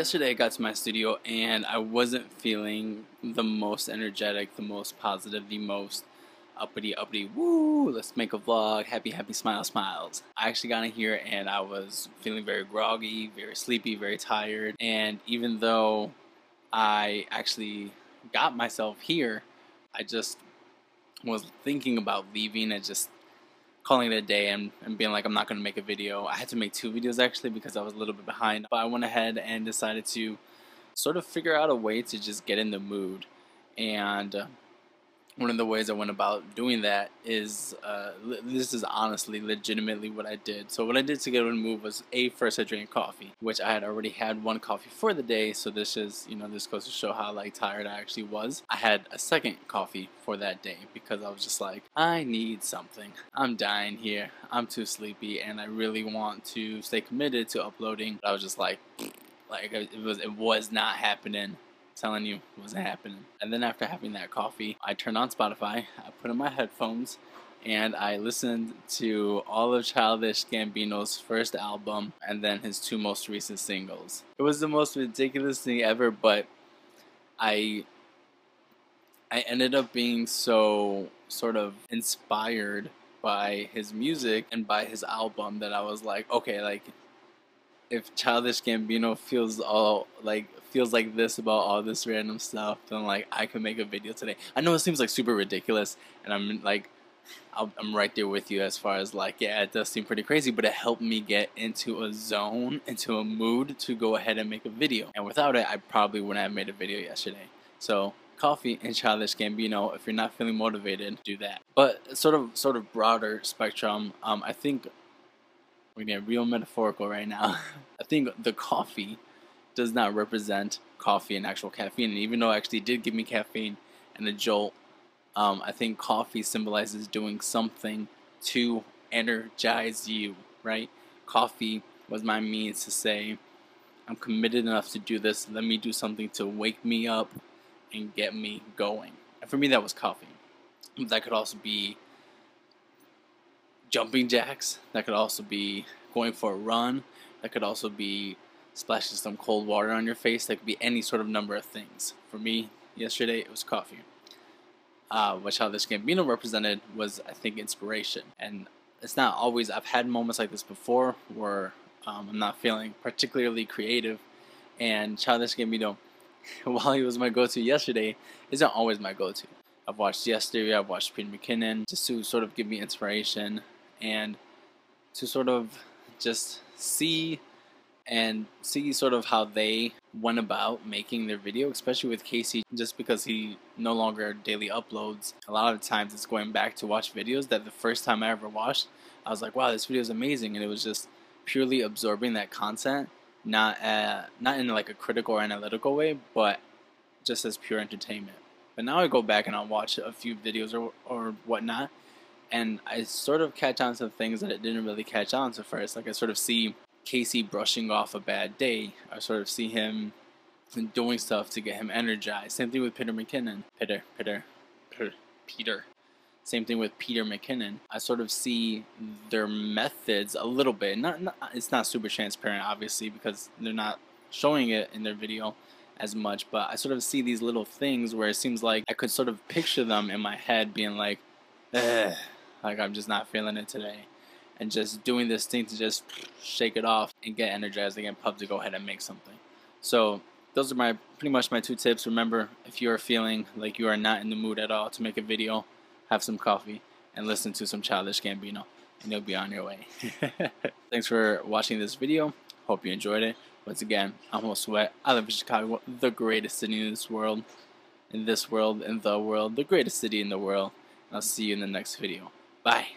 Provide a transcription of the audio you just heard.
yesterday I got to my studio and I wasn't feeling the most energetic, the most positive, the most uppity, woo, let's make a vlog, happy, smiles. I actually got in here and I was feeling very groggy, very sleepy, very tired. And even though I actually got myself here, I just was thinking about leaving and just calling it a day and being like, I'm not going to make a video. I had to make 2 videos actually because I was a little bit behind, but I went ahead and decided to sort of figure out a way to just get in the mood. And one of the ways I went about doing that is, this is honestly legitimately what I did. So what I did to get in the mood was, first I drank coffee, which I had already had 1 coffee for the day. So this is, this goes to show how tired I actually was. I had a second coffee for that day because I was just like, I need something. I'm dying here. I'm too sleepy and I really want to stay committed to uploading. But I was just like it was not happening. Telling you, it wasn't happening. And then after having that coffee, I turned on Spotify, I put in my headphones, and I listened to all of Childish Gambino's first album and then his 2 most recent singles. It was the most ridiculous thing ever, but I ended up being so sort of inspired by his music and by his album that I was like, okay, if Childish Gambino feels like this about all this random stuff, then I can make a video today. I know it seems super ridiculous, and I'm right there with you as far as yeah, it does seem pretty crazy, but it helped me get into a zone, into a mood to go ahead and make a video. And without it, I probably wouldn't have made a video yesterday. So coffee and Childish Gambino, if you're not feeling motivated, do that. But sort of broader spectrum, I think we're getting real metaphorical right now. I think the coffee does not represent coffee and actual caffeine. And even though it actually did give me caffeine and a jolt, I think coffee symbolizes doing something to energize you, right? Coffee was my means to say, I'm committed enough to do this. Let me do something to wake me up and get me going. And for me, that was coffee. That could also be jumping jacks. That could also be going for a run. That could also be splashing some cold water on your face. That could be any sort of number of things. For me, yesterday, it was coffee. What Childish Gambino represented was, I think, inspiration. And it's not always, I've had moments like this before where I'm not feeling particularly creative. And Childish Gambino, while he was my go-to yesterday, isn't always my go-to. I've watched Yesterday, I've watched Peter McKinnon, just to sort of give me inspiration and to sort of just see sort of how they went about making their video, especially with Casey, just because he no longer daily uploads. A lot of times it's going back to watch videos that the first time I ever watched, I was like, wow, this video is amazing, and it was just purely absorbing that content, not in a critical or analytical way, but just as pure entertainment. But now I go back and I'll watch a few videos or whatnot, and I sort of catch on to things that I didn't really catch on to first. I sort of see Casey brushing off a bad day. I sort of see him doing stuff to get him energized. Same thing with Peter McKinnon. Peter. Same thing with Peter McKinnon. I sort of see their methods a little bit. It's not super transparent, obviously, because they're not showing it in their video as much, but I sort of see these little things where it seems like I could sort of picture them in my head being like, ugh, I'm just not feeling it today, and just doing this thing to just shake it off and get energized again, pumped to go ahead and make something. So those are pretty much my 2 tips. Remember, if you are feeling like you are not in the mood at all to make a video, have some coffee and listen to some Childish Gambino, and you'll be on your way. Thanks for watching this video. Hope you enjoyed it. Once again, I'm Ho Sweat. I live in Chicago, the greatest city in this world, the greatest city in the world. I'll see you in the next video. Bye.